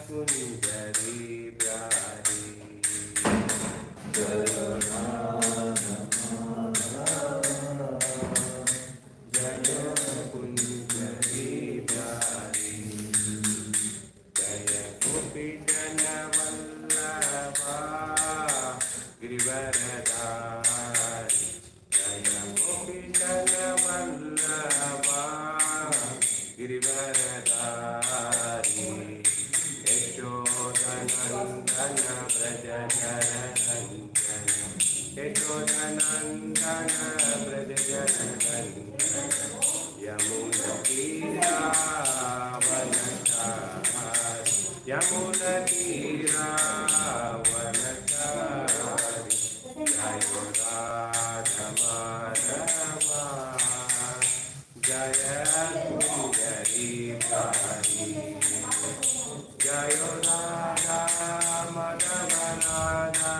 कुंजरी प्यारी जय कुंजरी प्यारी जय गोपी जन वल्लभा गिरिवरधारी जय गोपी जन वल्लभा गिरिवरधारी यशोदनंदन व्रज जनरंजन यशोदनंदन व्रज जनरंजन यमुनतीरावनचारि यमुनतीरावनचारि जय राधमाधवा जय कुंजरी प्यारी जय राधा माधव राधा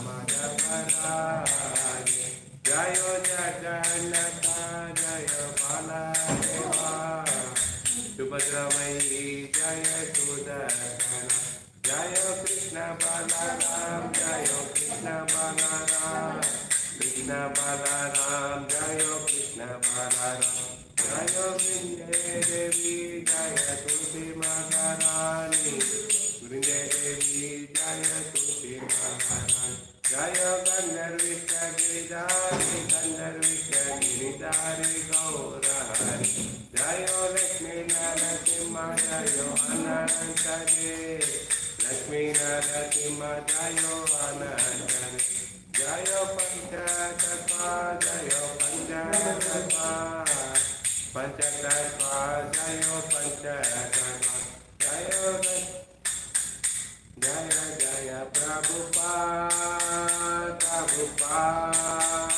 माधव राधे जय जगन्नाथ जय बालदेवा सुभद्रमयी जय सुदर्शन जय कृष्ण बलराम जय कृष्ण बलराम कृष्ण बलराम जय कृष्ण बलराम जय वृंदे देवी जय तुलसी महारानी वृंदे देवी जय तुलसी महारानी जय गंधर्विक गिरिधारी गंधर्विक गिरिधारी गौरहरि जय लक्ष्मी नरसिंह जय अनंत लक्ष्मी नरसिंह जय अनंत जय पंचतत्वा जय पंचतत्वा पंचतत्वा जय पंचतत्वा जय जय जय प्रभुपाद प्रभुपाद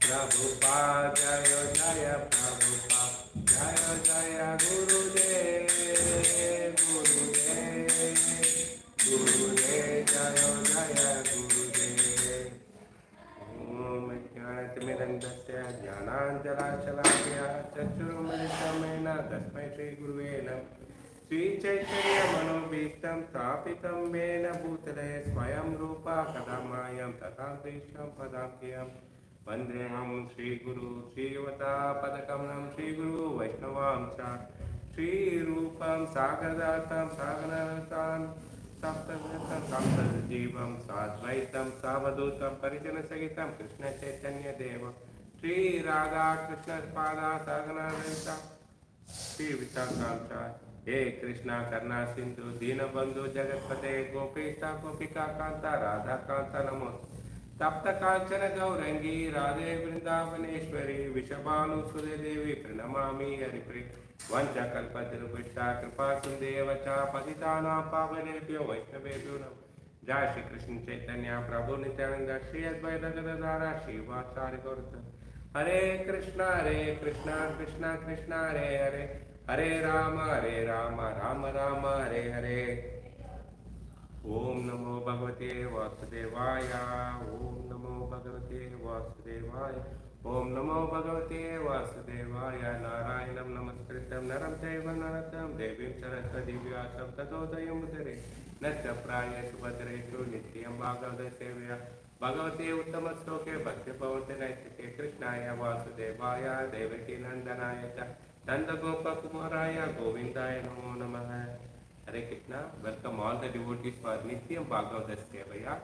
प्रभुपाद जय जय प्रभुपाद जय जय गुरुदेव गुरुदेव गुरुदेव जय जय गुरुदेव ओम ज्ञानतिमिरन्दस्य ज्ञानाञ्जनशलाकया चक्षुरुन्मिलितं तस्मै श्रीगुरुवे नमः श्रीचैतन्यमनोभीष्टं स्थापितं येन भूतले स्वयं रूपा कदा मायं तथा कृष्णं पदाख्यं वन्देऽहं श्रीगुरु श्रीयुतापदकमलं श्रीगुरु वैष्णवां च श्रीरूपं सागरदातं सागरनाथान् सप्तशतं सप्तजीवं साद्वैतं सावधूतं परिजनसहितं कृष्णचैतन्यदेवं श्रीराधाकृष्णपादा सागरनाथ श्रीविशाखांचा हे कृष्णा करुणा सिंधु दीनबंधु जगत्पते गोपेशा गोपिका कांता राधा कांता नमो तप्त कांचन गौरंगी राधे वृंदावनेश्वरी विषभानुसुरे देवी प्रणमामि हरिप्रिय वंशकल्पतरुभुष्टा कृपा सिन्धेव च पतितानां पावनेभ्यो वैष्णवेभ्यो नमः जय श्री कृष्ण चैतन्य प्रभु नित्यानंद श्री अद्वैत गदाधर श्रीवासादि गौरभक्तवृंद हरे कृष्णा कृष्णा कृष्णा हरे हरे हरे राम राम राम हरे हरे ओम नमो भगवते वासुदेवाय ओम नमो भगवते वासुदेवाय ओम नमो भगवते वासुदेवाय नारायणं नमस्कृतं नरं चैव नरोत्तमं देवीं सरस्वतीं व्यासं ततो जयमुदीरये नष्टप्राय सुभद्रेषु नित्यं भागवतसेवया भगवते उत्तमश्लोके भक्तिभवन्ति नैतिके कृष्णाय वासुदेवाय देवकीनन्दनाय च नन्दगोपकुमाराय गोविन्दाय नमो नमः Hare Krishna, welcome all the devotees for Nityam Bhagavata Sevaya.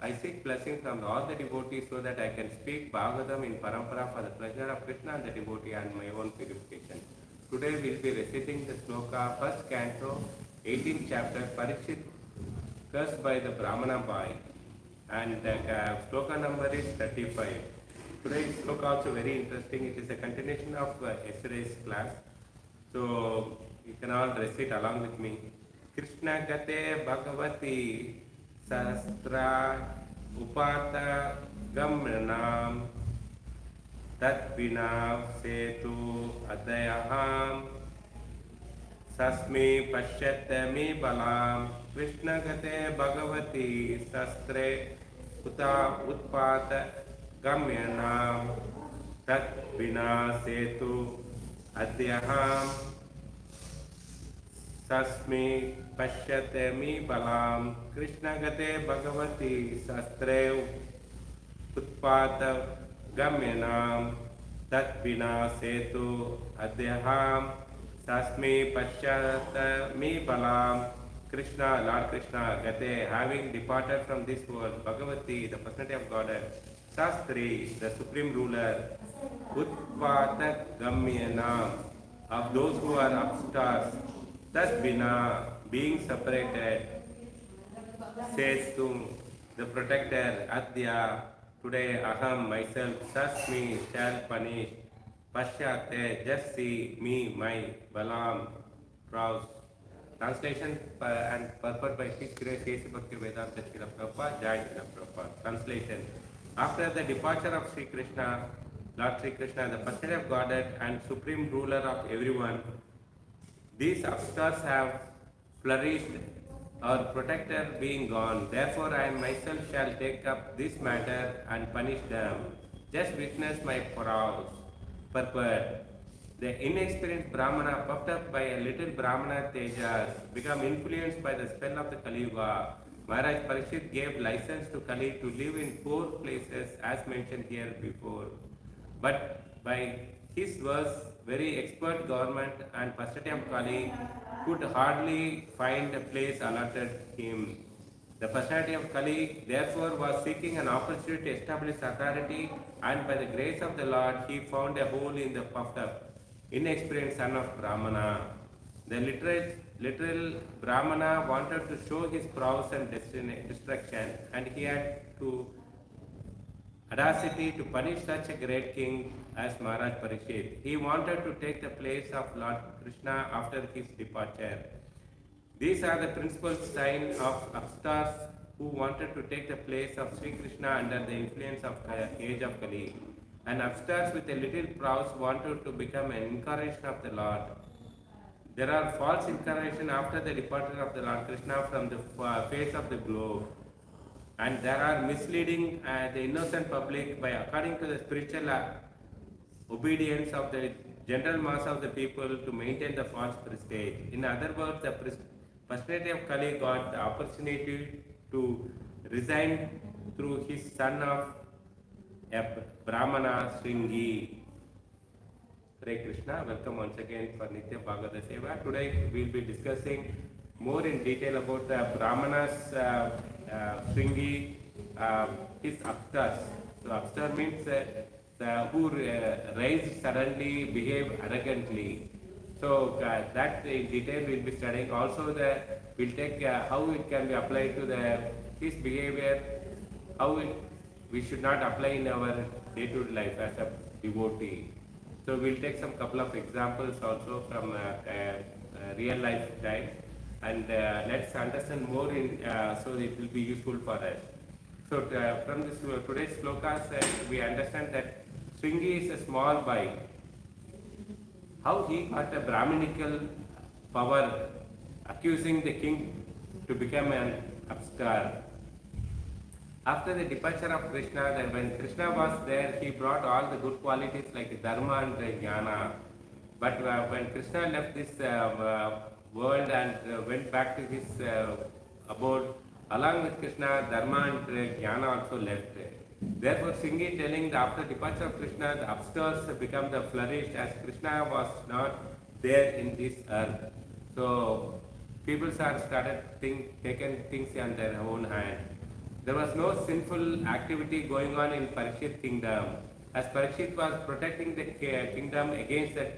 I seek blessings from all the devotees so that I can speak Bhagavatam in Parampara for the pleasure of Krishna and the devotee and my own purification. Today we will be reciting the sloka, first canto, 18th chapter, Parikshit, cursed by the Brahmana boy. And the sloka number is 35. Today's sloka also very interesting. It is a continuation of yesterday's class. So you can all recite along with me. Krishna Gate Bhagavati Sastra Upata Gamranam Tatvinav Setu Adayaham Sasmi Pashyatami Balam Krishna Gate Bhagavati Sastre Uta Utpata Gamyanam Tatvinav Setu Adayaham Sasmi Pashyate Mi Balam Krishna Gate Bhagavati Sastre Utpata Gamyanam Tat Vina Setu Adhyaham Sasmi Pashyate Mi Balam Krishna, Lord Krishna, Gate, having departed from this world, Bhagavati, the personality of Godhead, Sastri, the supreme ruler, Utpata Gamyanam, of those who are upstarts, Tat Vina, being separated, says to the protector, Adya, today Aham, myself, Sasmi, shall punish, Pashyate, just see me, my Balam, prowess. Translation and purport by His Grace A.C. Bhakti Vedanta Srila Prabhupada, Jai Srila Prabhupada. Translation. After the departure of Sri Krishna, Lord Sri Krishna, the personality of Godhead and supreme ruler of everyone, these upstarts have flourished, our protector being gone. Therefore, I myself shall take up this matter and punish them. Just witness my purport. The inexperienced Brahmana, puffed up by a little Brahmana tejas, become influenced by the spell of the Kali Yuga. Maharaj Parikshit gave license to Kali to live in 4 places as mentioned here before. But by his verse, very expert government and personality of Kali could hardly find a place allotted him. The personality of Kali therefore was seeking an opportunity to establish authority, and by the grace of the Lord he found a hole in the puffed up, inexperienced son of Brahmana. The literal Brahmana wanted to show his prowess and destruction, and he had to audacity to punish such a great king as Maharaj Parikshit. He wanted to take the place of Lord Krishna after his departure. These are the principal signs of upstarts who wanted to take the place of Sri Krishna under the influence of the age of Kali. And upstarts with a little prowess wanted to become an incarnation of the Lord. There are false incarnations after the departure of the Lord Krishna from the face of the globe. And there are misleading the innocent public by according to the spiritual obedience of the general mass of the people to maintain the false prestige. In other words, the personality of Kali got the opportunity to resign through his son of a Brahmana Shringi. Hare Krishna, welcome once again for Nitya Bhagavata Seva. Today we will be discussing more in detail about the Brahmanas Shringi, his upstarts. So upstar means who rise suddenly, behave arrogantly. So that in detail we will be studying. Also we will take how it can be applied to his behavior, how we should not apply in our day-to-day life as a devotee. So we will take some couple of examples also from real life time, and let's understand more in so it will be useful for us. So from this today's slokas we understand that Shringi is a small boy. How he got a Brahminical power, accusing the king to become an upstart. After the departure of Krishna, then when Krishna was there, he brought all the good qualities like Dharma and Jnana. But when Krishna left this world and went back to his abode, along with Krishna, Dharma and Jnana also left. Therefore, Shringi telling that after departure of Krishna, the upstarts become the flourished as Krishna was not there in this earth. So, people started taking things in their own hand. There was no sinful activity going on in Parikshit kingdom, as Parikshit was protecting the kingdom against the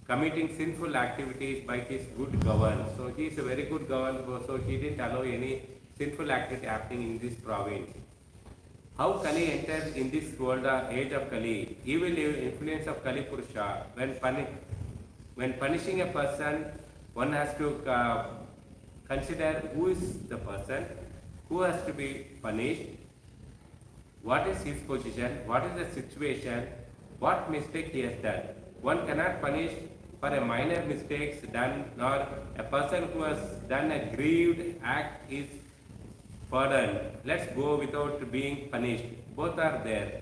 committing sinful activities by his good governor. So he is a very good governor, so he didn't allow any sinful activity happening in this province. How Kali entered in this world, age of Kali, evil influence of Kali Purusha. When punishing a person, one has to consider who is the person, who has to be punished, what is his position, what is the situation, what mistake he has done. One cannot punish for a minor mistakes done, nor a person who has done a grieved act is pardoned. Let's go without being punished. Both are there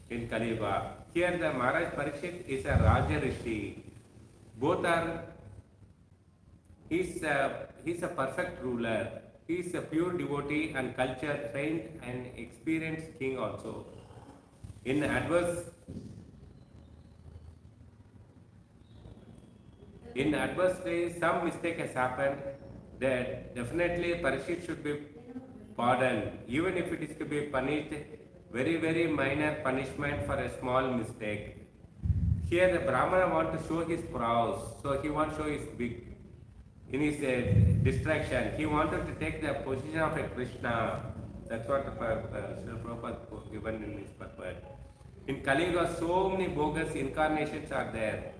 in Kali Yuga. Here the Maharaj Parikshit is a Raja Rishi. Both are He's a perfect ruler. He's a pure devotee and culture trained and experienced king also. In adverse days, some mistake has happened. That definitely Parikshit should be pardoned, even if it is to be punished, very very minor punishment for a small mistake. Here the Brahmana want to show his prowess, so he wants to show his big. In his distraction, he wanted to take the position of a Krishna. That's what Srila Prabhupada given in his purpose. In Kali Yuga, so many bogus incarnations are there.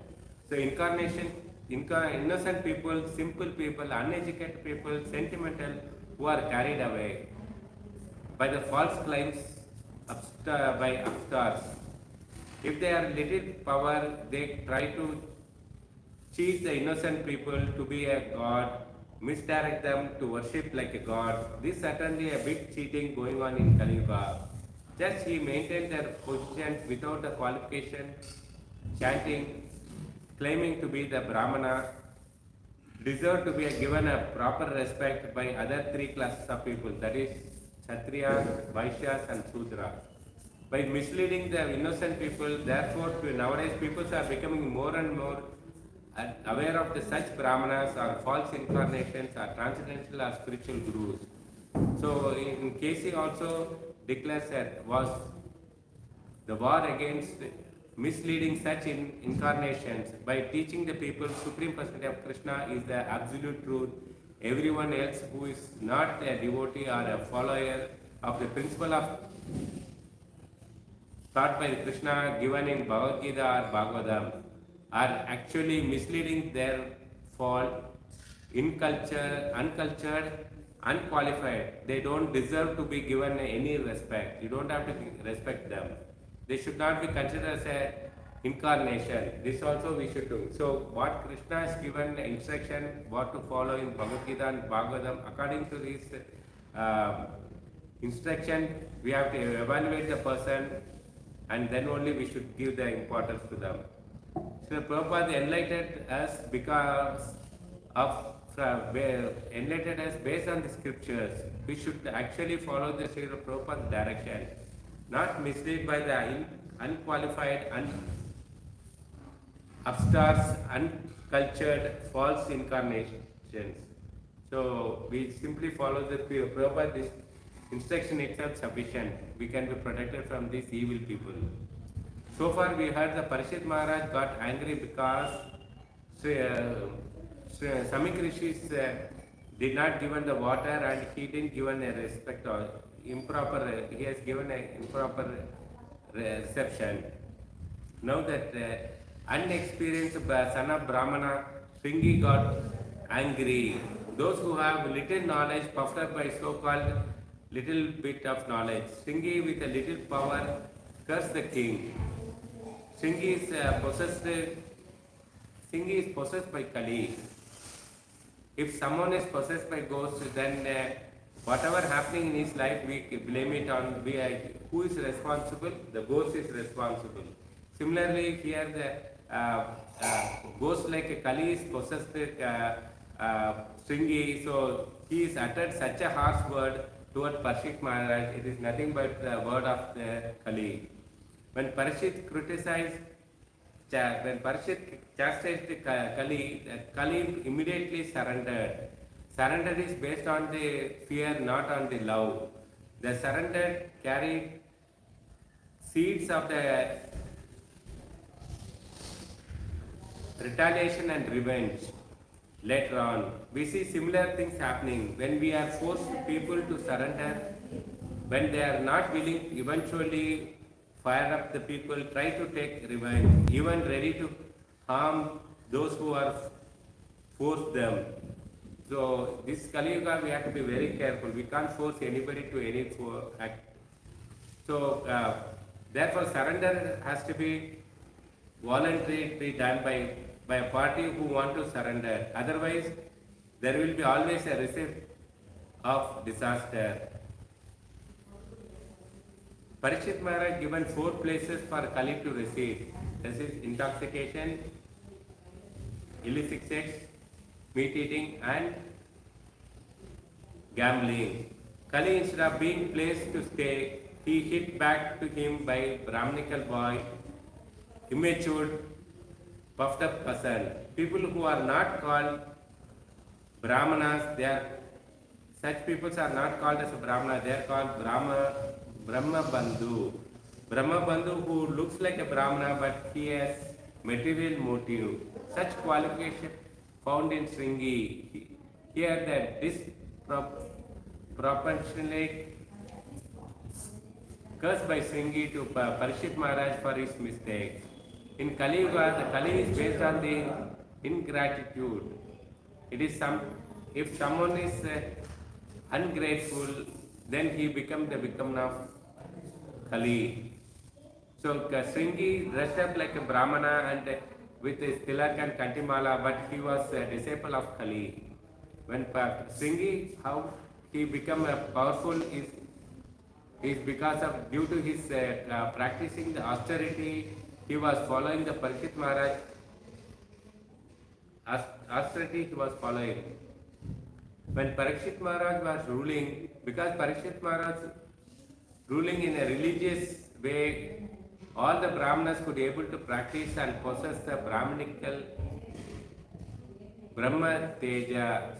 So innocent people, simple people, uneducated people, sentimental, who are carried away by the false claims by upstarts. If they are little power, they try to cheat the innocent people to be a god, misdirect them to worship like a god. This is certainly a big cheating going on in Kali Yuga. Just he maintained their positions without a qualification, chanting, claiming to be the Brahmana, deserve to be given a proper respect by other three classes of people, that is Kshatriyas, Vaishyas and Sudras. By misleading the innocent people, therefore nowadays people are becoming more and more aware of the such Brahmanas or false incarnations or transcendental or spiritual gurus. So in KC also declares that was the war against misleading such incarnations by teaching the people Supreme Personality of Krishna is the absolute truth. Everyone else who is not a devotee or a follower of the principle of taught by Krishna given in Bhagavad Gita or Bhagavatam are actually misleading their fault, uncultured, unqualified. They don't deserve to be given any respect. You don't have to respect them. They should not be considered as an incarnation. This also we should do. So what Krishna has given instruction, what to follow in Bhagavad Gita and Bhagavatam, according to this instruction, we have to evaluate the person and then only we should give the importance to them. So Prabhupada enlightened us because of enlightened us based on the scriptures. We should actually follow the Srila Prabhupada's direction, not misled by the unqualified, upstarts, uncultured, false incarnations. So we simply follow the Prabhupada's instruction itself sufficient. We can be protected from these evil people. So far we heard the Parikshit Maharaj got angry because Samik Rishis did not given the water and he didn't given a respect or improper, he has given an improper reception. Now that unexperienced son of Brahmana, Shringi got angry. Those who have little knowledge puffed up by so-called little bit of knowledge. Shringi with a little power cursed the king. Shringi is possessed by Kali. If someone is possessed by ghosts, then whatever happening in his life, we blame it on who is responsible? The ghost is responsible. Similarly, here the ghost like Kali is possessed with Shringi, so he is uttered such a harsh word toward Parikshit Maharaj. It is nothing but the word of the Kali. When Parikshit chastised Kali, Kali immediately surrendered. Surrender is based on the fear, not on the love. The surrender carried seeds of the retaliation and revenge. Later on, we see similar things happening when we are forced people to surrender. When they are not willing, eventually fire up the people, try to take revenge, even ready to harm those who are forced them. So this Kali Yuga, we have to be very careful. We can't force anybody to any act. So therefore, surrender has to be voluntarily done by a party who want to surrender. Otherwise, there will be always a receipt of disaster. Parikshit Maharaj given 4 places for Kali to receive. This is intoxication, illicit sex, meat eating and gambling. Kali, instead of being placed to stay, he hit back to him by Brahminical boy, immature, puffed up person. People who are not called Brahmanas, they are such people are not called as a Brahmana, they are called Brahma Bandhu. Brahma Bandhu who looks like a Brahmana but he has material motive. Such qualification found in Sringi. Here that disproportionate cursed by Sringi to Parishit Maharaj for his mistakes. In Kali Yuga, the Kali is based on the ingratitude. It is if someone is ungrateful, then he becomes the victim of Kali. So Sringi dressed up like a Brahmana and with his tilak and kantimala, but he was a disciple of Kali. When Sringi, how he become powerful is because of due to his practicing the austerity. He was following the Parishit Maharaj austerity. He was following. When Parikshit Maharaj was ruling, because Parikshit Maharaj ruling in a religious way, all the Brahmanas could be able to practice and possess the Brahminical Brahma Teja.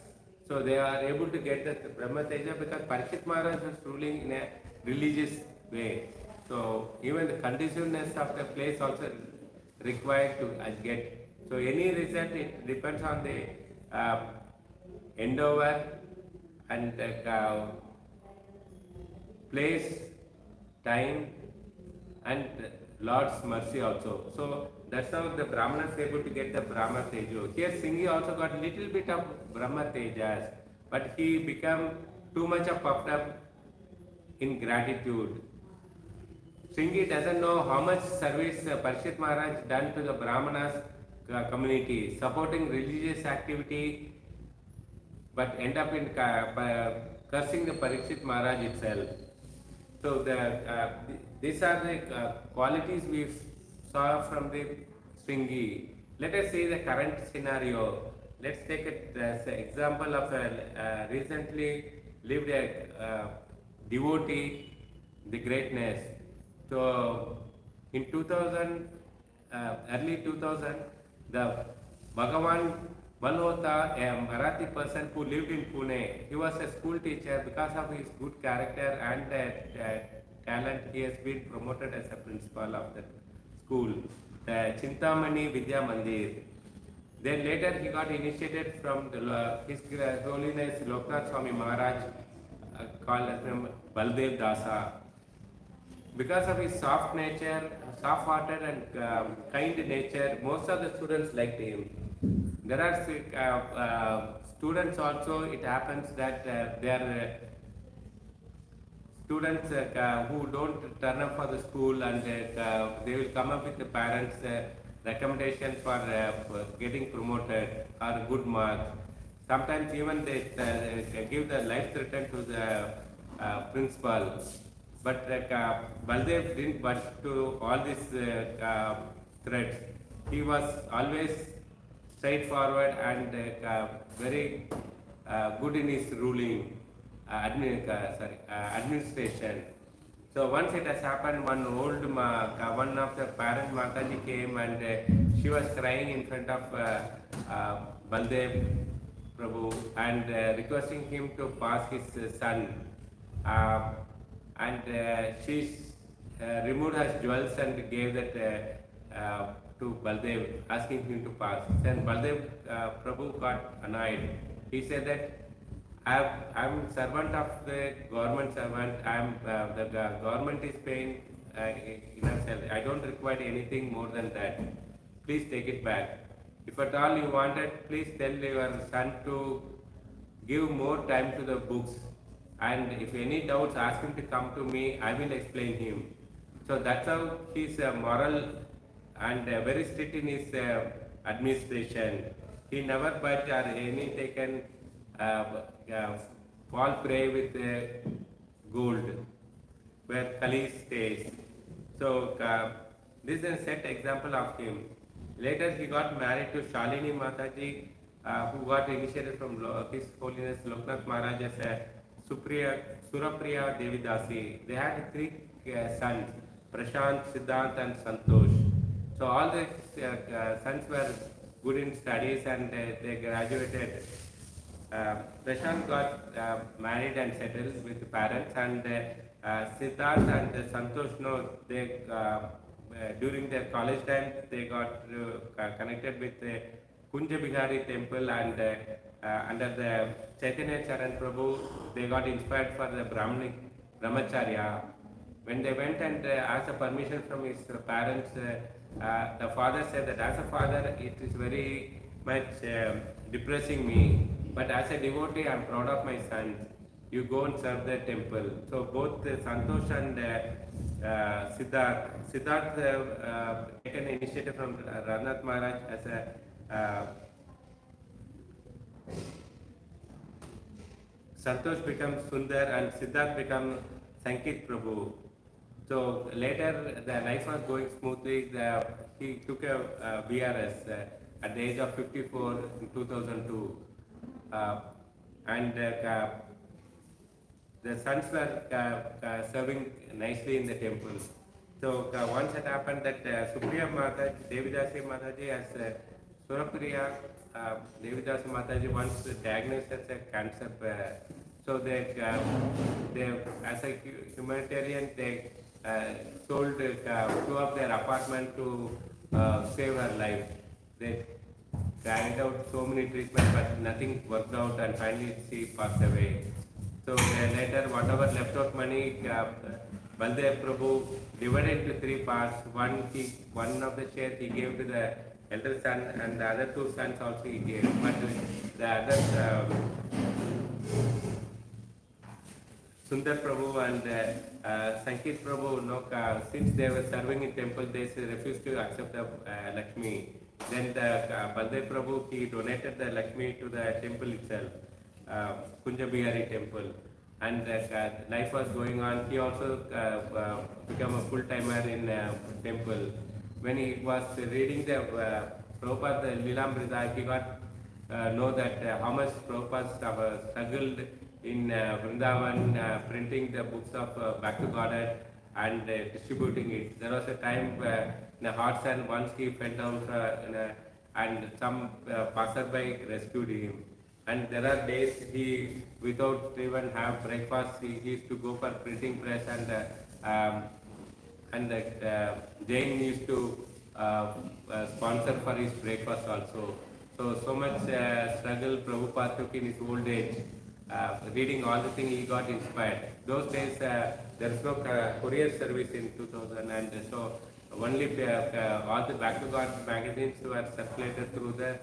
So they are able to get the Brahma Teja because Parikshit Maharaj was ruling in a religious way. So even the conduciveness of the place also required to get. So any result, it depends on the endeavor and place, time and Lord's mercy also. So that's how the Brahmana is able to get the Brahma Tejo. Here Singhi also got little bit of Brahma Tejas, but he became too much of puffed up in gratitude. Singhi doesn't know how much service Parishit Maharaj done to the Brahmanas community, supporting religious activity, but end up in cursing the Parikshit Maharaj itself. So these are the qualities we saw from the Sringi. Let us see the current scenario. Let's take it as an example of a recently lived a devotee, the greatness. So in 2000, early 2000, the Bhagavan Malhotra, a Marathi person who lived in Pune, he was a school teacher. Because of his good character and talent, he has been promoted as a principal of the school, the Chintamani Vidya Mandir. Then later he got initiated from His Holiness Loknath Swami Maharaj, called as Baldev Dasa. Because of his soft nature, soft-hearted and kind nature, most of the students liked him. There are students also, it happens that there are students who don't turn up for the school and they will come up with the parents' recommendation for getting promoted or good marks. Sometimes even they give the life threat to the principal. But Baldev didn't budge to all these threats. He was always straightforward and very good in his ruling, administration. So once it has happened, one of the parent Mataji came and she was crying in front of Baldev Prabhu and requesting him to pass his son. And she removed her jewels and gave that to Baldev, asking him to pass. Then Baldev Prabhu got annoyed. He said that I'm servant of the government servant. The government is paying enough salary. I don't require anything more than that. Please take it back. If at all you wanted, please tell your son to give more time to the books. And if any doubts, ask him to come to me. I will explain him. So that's how he's moral and very strict in his administration. He never budged or any taken fall prey with gold where Kali stays. So this is a set example of him. Later he got married to Shalini Mataji who got initiated from His Holiness Loknath Maharaj as Surapriya Devidasi. They had three sons, Prashant, Siddhant and Santosh. So all the sons were good in studies and they graduated. Prashant got married and settled with the parents, and Siddharth and Santosh, no, they during their college time they got connected with the Kunja Bihari temple, and under the Chaitanya Charan Prabhu they got inspired for the Brahmanic Brahmacharya. When they went and asked a permission from his parents, the father said that as a father it is very much depressing me, but as a devotee I am proud of my sons. You go and serve the temple. So both Santosh and Siddharth taken initiative from Raghunath Maharaj as a Santosh becomes Sundar and Siddharth becomes Sankit Prabhu. So later the life was going smoothly. He took a BRS at the age of 54 in 2002. And the sons were serving nicely in the temple. So once it happened that Supriya Mataji, Devidasi Mataji as Surapriya Devidasi Mataji once diagnosed as a cancer. So they as a humanitarian, they sold two of their apartments to save her life. They carried out so many treatments, but nothing worked out, and finally she passed away. So later, whatever left out money, Baldev Prabhu divided into three parts. One of the shares he gave to the elder son, and the other two sons also he gave. But the other Sundar Prabhu and Sankit Prabhu, no, since they were serving in temple, they refused to accept the Lakshmi. Then the Baldev Prabhu, he donated the Lakshmi to the temple itself, Kunja Bihari temple. And life was going on. He also became a full-timer in temple. When he was reading the Prabhupada, the Lilamrita, he got know that how much Prabhupada struggled in Vrindavan, printing the books of Back to Godhead and distributing it. There was a time in a hot sun, once he fell down and some passerby rescued him. And there are days he, without even have breakfast, he used to go for printing press, and Jain used to sponsor for his breakfast also. So much struggle Prabhupada took in his old age. Reading all the things, he got inspired. Those days there was no courier service in 2000, and so only all the Back to God magazines were circulated through the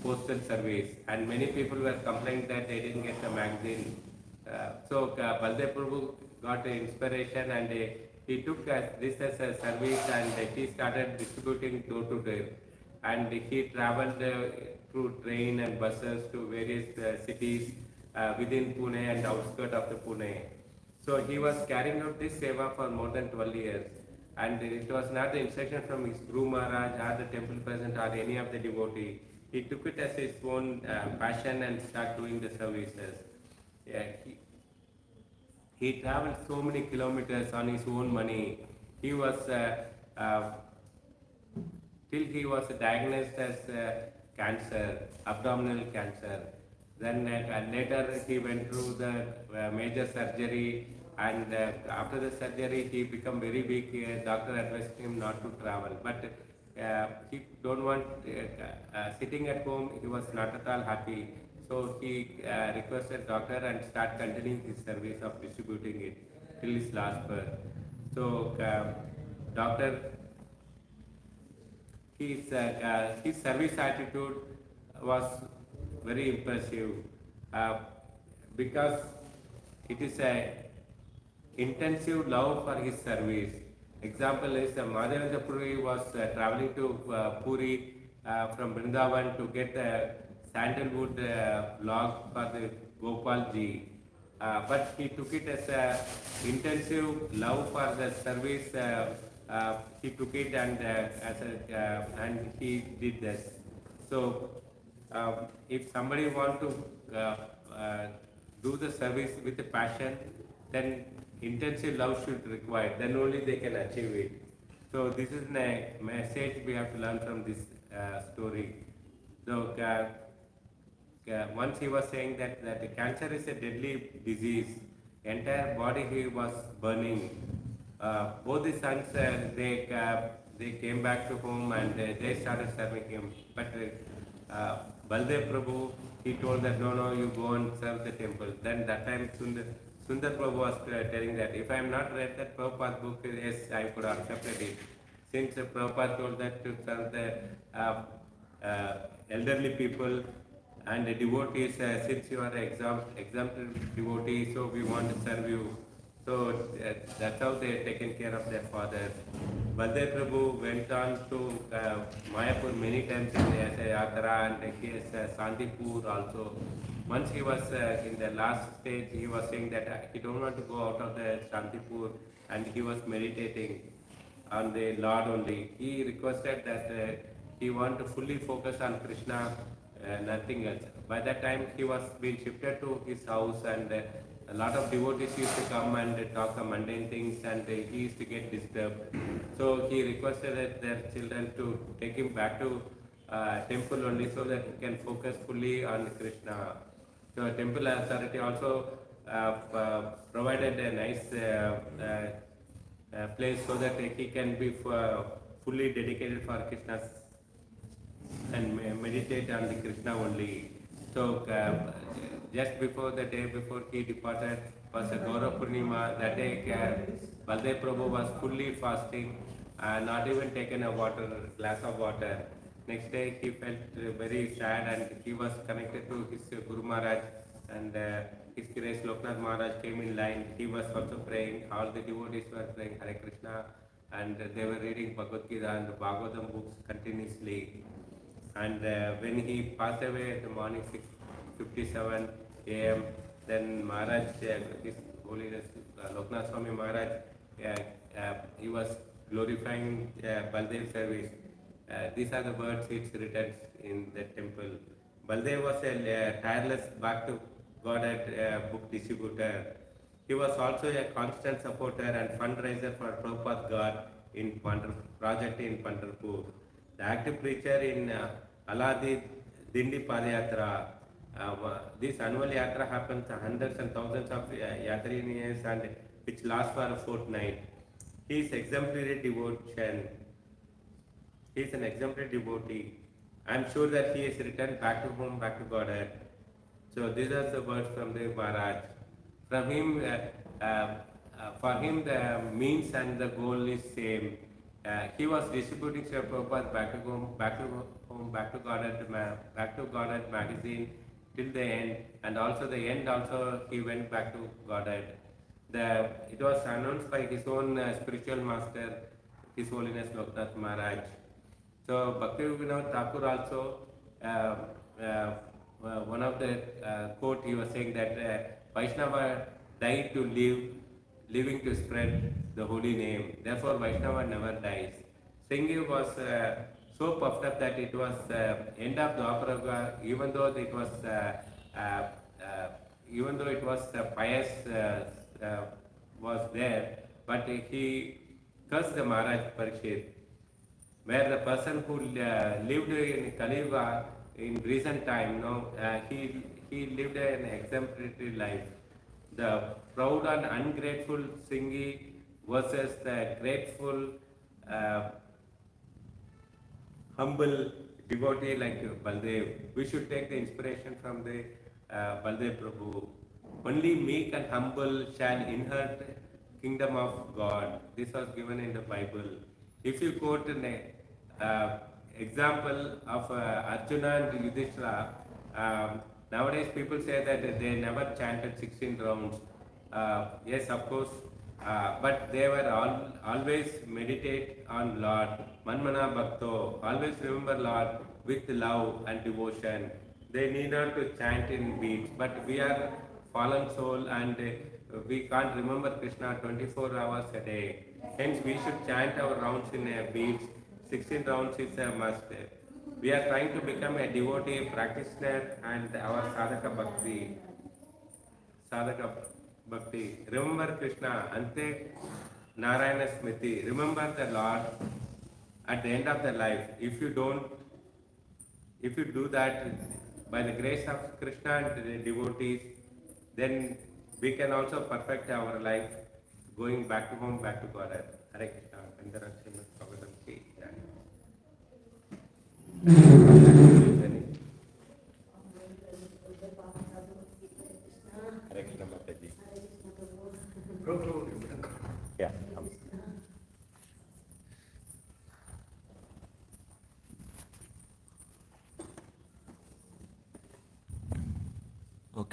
postal service, and many people were complaining that they didn't get the magazine. So Baldev Prabhu got inspiration, and he took this as a service, and he started distributing door to door. And he traveled through train and buses to various cities within Pune and outskirts of the Pune. So he was carrying out this seva for more than 12 years. And it was not the instruction from his Guru Maharaj or the temple president or any of the devotee. He took it as his own passion and started doing the services. Yeah, he traveled so many kilometers on his own money. He was till he was diagnosed as cancer, abdominal cancer. Then later he went through the major surgery, and after the surgery he became very weak. Doctor advised him not to travel, but he don't want sitting at home. He was not at all happy, so he requested doctor and start continuing his service of distributing it till his last birth. So doctor, his service attitude was very impressive because it is a intensive love for his service. Example is Madhavendra Puri was traveling to Puri from Vrindavan to get the sandalwood log for the Gopalji. But he took it as a intensive love for the service. He took it and and he did this. So if somebody want to uh, do the service with a passion, then intensive love should require. Then only they can achieve it. So this is a message we have to learn from this story. So once he was saying that the cancer is a deadly disease. Entire body he was burning. Both the sons they came back to home and they started serving him. But Baldev Prabhu, he told that no, you go and serve the temple. Then that time Sundar Prabhu was telling that if I am not read that Prabhupada book, yes, I could have accepted it. Since Prabhupada told that to serve the elderly people and the devotees, since you are an exemplary devotee, so we want to serve you. So that's how they taken care of their fathers. Baldev Prabhu went on to Mayapur many times in the Yatra, and he is Sandipur also. Once he was in the last stage, he was saying that he don't want to go out of the Santipur, and he was meditating on the Lord only. He requested that he want to fully focus on Krishna, nothing else. By that time, he was being shifted to his house, and a lot of devotees used to come and talk mundane things, and he used to get disturbed. So he requested their children to take him back to temple only, so that he can focus fully on Krishna. So temple authority also provided a nice place so that he can be fully dedicated for Krishna and meditate on the Krishna only. So just before the day before he departed was a Gaurav Purnima. That day Baldev Prabhu was fully fasting and not even taken a glass of water. Next day he felt very sad, and he was connected to his Guru Maharaj, and his Grace Loknath Maharaj came in line. He was also praying. All the devotees were praying Hare Krishna, and they were reading Bhagavad Gita and the Bhagavatam books continuously. And when he passed away at the morning 6:57 a.m., then Maharaj, His Holiness Loknath Swami Maharaj, he was glorifying Baldev service. These are the words it's written in the temple. Baldev was a tireless back to Godhead book distributor. He was also a constant supporter and fundraiser for Prabhupada God in project in Pandharpur. The active preacher in Aladi Dindi Padayatra. This annual yatra happens hundreds and thousands of yatrinis, and which lasts for a fortnight. He is exemplary devotion. He is an exemplary devotee. I am sure that he is returned back to home, back to Godhead. So these are the words from the Maharaj. From him, for him the means and the goal is same. He was distributing Sri Prabhupada back to home, back to Godhead magazine till the end, and also the end also he went back to Godhead. It was announced by his own spiritual master, His Holiness Loknath Maharaj. So Bhakti Vinod Thakur also, one of the quote he was saying that Vaishnava died to live, living to spread the holy name. Therefore Vaishnava never dies. Singh was so puffed up that it was end of the opera, even though it was pious was there, but he cursed the Maharaj Parikshit, where the person who lived in Kali Yuga in recent time, he lived an exemplary life. The proud and ungrateful Singhi versus the grateful, humble devotee like Baldev. We should take the inspiration from the Baldev Prabhu. Only meek and humble shall inherit kingdom of God. This was given in the Bible. If you quote an example of Arjuna and Yudhishthira, nowadays people say that they never chanted 16 rounds. Yes, of course, but they were always meditate on Lord. Manmana Bhakto, always remember Lord with love and devotion. They need not to chant in beats, but we are fallen soul, and we can't remember Krishna 24 hours a day. Hence we should chant our rounds in beats. 16 rounds is a must. We are trying to become a devotee practitioner and our sadhaka bhakti. Remember Krishna, Ante Narayana Smriti. Remember the Lord at the end of the life. If you do that by the grace of Krishna and the devotees, then we can also perfect our life going back to home, back to Godhead. Hare Krishna. Vandana SrimadBhagavatam ki jai. Hare Krishna Mataji. Yeah.